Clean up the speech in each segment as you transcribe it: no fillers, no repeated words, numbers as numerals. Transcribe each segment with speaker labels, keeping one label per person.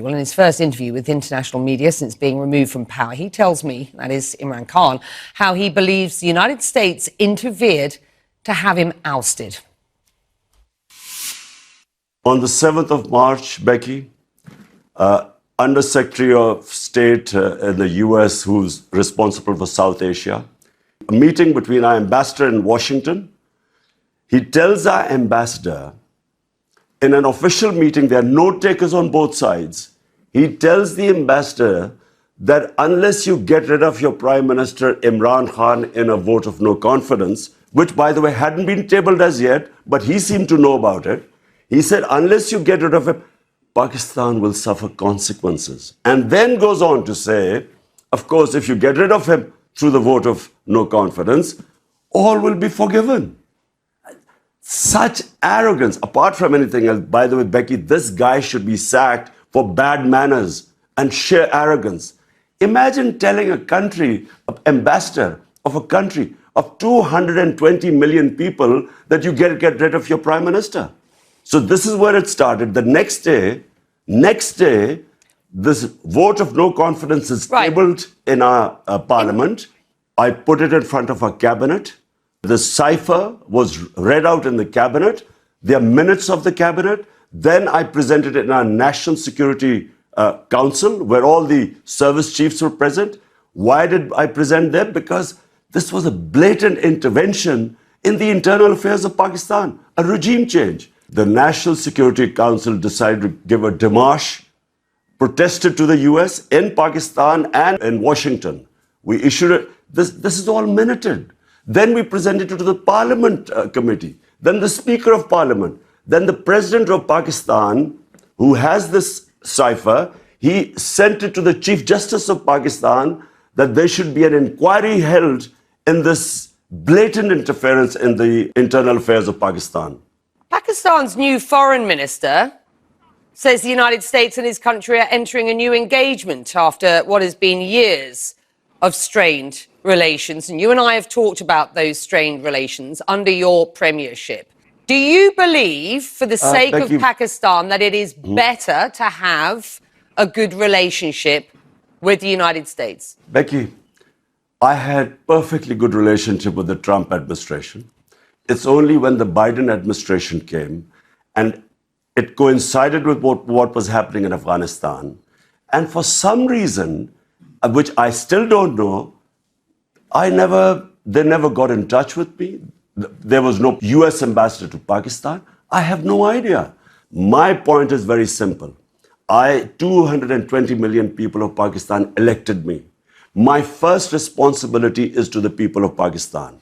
Speaker 1: Well, in his first interview with international media since being removed from power, he tells me, that is Imran Khan, how he believes the United States interfered to have him ousted.
Speaker 2: On the 7th of March, Becky, Under Secretary of State in the US, who's responsible for South Asia, a meeting between our ambassador in Washington. He tells our ambassador, in an official meeting, there are note takers on both sides. He tells the ambassador that unless you get rid of your Prime Minister Imran Khan in a vote of no confidence, which, by the way, hadn't been tabled as yet, but he seemed to know about it, he said, unless you get rid of him, Pakistan will suffer consequences. And then goes on to say, of course, if you get rid of him through the vote of no confidence, all will be forgiven. Such arrogance, apart from anything else. By the way, Becky, this guy should be sacked for bad manners and sheer arrogance. Imagine telling a country, an ambassador of a country of 220 million people that you get rid of your prime minister. So this is where it started. The next day, this vote of no confidence is tabled in our parliament. I put it in front of our cabinet. The cipher was read out in the cabinet. There are minutes of the cabinet. Then I presented it in our National Security Council, where all the service chiefs were present. Why did I present them? Because this was a blatant intervention in the internal affairs of Pakistan, a regime change. The National Security Council decided to give a démarche, protested to the US in Pakistan and in Washington. We issued it. This is all minuted. Then we presented it to the Parliament Committee, then the Speaker of Parliament, then the President of Pakistan, who has this cipher, he sent it to the Chief Justice of Pakistan that there should be an inquiry held in this blatant interference in the internal affairs of Pakistan.
Speaker 1: Pakistan's new foreign minister says the United States and his country are entering a new engagement after what has been years of strained relations. And you and I have talked about those strained relations under your premiership. Do you believe, for the sake of Pakistan, that it is better to have a good relationship with the United States?
Speaker 2: Becky, I had perfectly good relationship with the Trump administration. It's only when the Biden administration came and it coincided with what was happening in Afghanistan. And for some reason, which I still don't know, they never got in touch with me. There was no US ambassador to Pakistan. I have no idea. My point is very simple. 220 million people of Pakistan elected me. My first responsibility is to the people of Pakistan.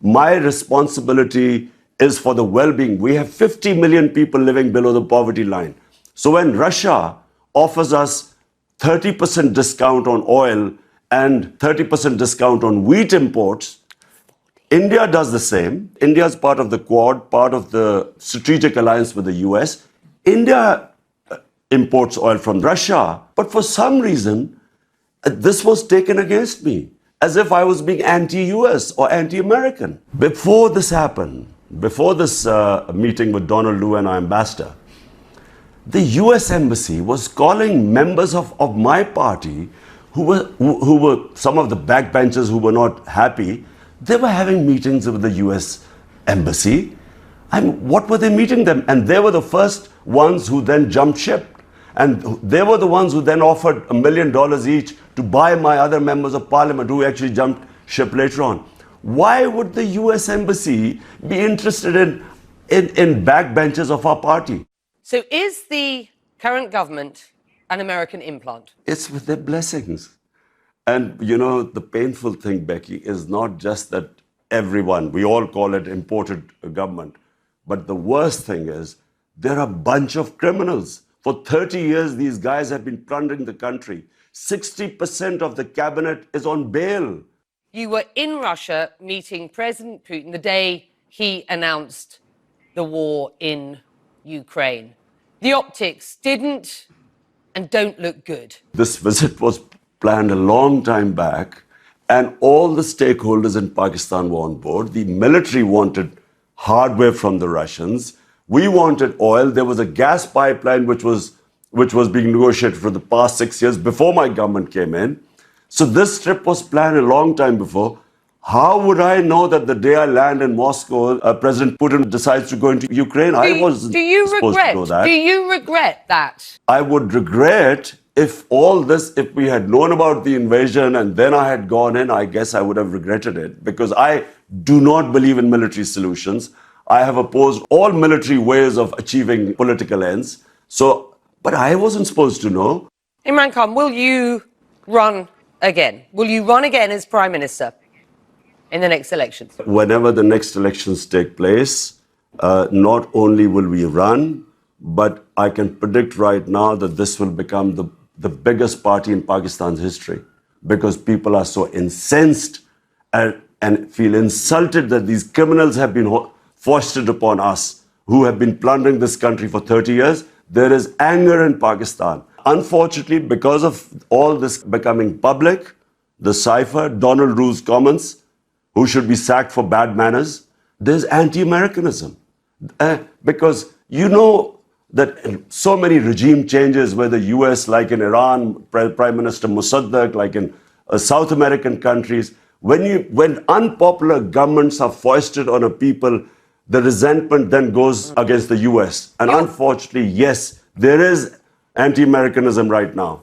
Speaker 2: My responsibility is for the well-being. We have 50 million people living below the poverty line. So when Russia offers us 30% discount on oil and 30% discount on wheat imports, India does the same. India is part of the Quad, part of the strategic alliance with the US. India imports oil from Russia, but for some reason, this was taken against me, as if I was being anti-US or anti-American. Before this happened, before this meeting with Donald Lu and our ambassador, the US Embassy was calling members of my party who were some of the backbenchers who were not happy. They were having meetings with the US Embassy. What were they meeting them? And they were the first ones who then jumped ship. And they were the ones who then offered $1 million each to buy my other members of parliament who actually jumped ship later on. Why would the US Embassy be interested in backbenchers of our party?
Speaker 1: So is the current government an American implant?
Speaker 2: It's with their blessings. And you know, the painful thing, Becky, is not just that everyone, we all call it imported government, but the worst thing is there are a bunch of criminals. For 30 years, these guys have been plundering the country. 60% of the cabinet is on bail.
Speaker 1: You were in Russia meeting President Putin the day he announced the war in Ukraine. The optics didn't and don't look good.
Speaker 2: This visit was planned a long time back, and all the stakeholders in Pakistan were on board. The military wanted hardware from the Russians. We wanted oil. There was a gas pipeline which was which was being negotiated for the past 6 years before my government came in. So this trip was planned a long time before. How would I know that the day I land in Moscow, President Putin decides to go into Ukraine? I wasn't supposed to know that.
Speaker 1: Do you regret that?
Speaker 2: I would regret if if we had known about the invasion and then I had gone in, I guess I would have regretted it, because I do not believe in military solutions. I have opposed all military ways of achieving political ends. But I wasn't supposed to know.
Speaker 1: Imran Khan, will you run again? Will you run again as Prime Minister in the next elections?
Speaker 2: Whenever the next elections take place, not only will we run, but I can predict right now that this will become the biggest party in Pakistan's history, because people are so incensed and feel insulted that these criminals have been foisted upon us, who have been plundering this country for 30 years. There is anger in Pakistan. Unfortunately, because of all this becoming public, the cipher, Donald Rule's comments, who should be sacked for bad manners, there's anti-Americanism. Because you know that so many regime changes, whether US, like in Iran, Prime Minister Mossadegh, like in South American countries, when unpopular governments are foisted on a people, the resentment then goes against the US. And unfortunately, yes, there is anti-Americanism right now.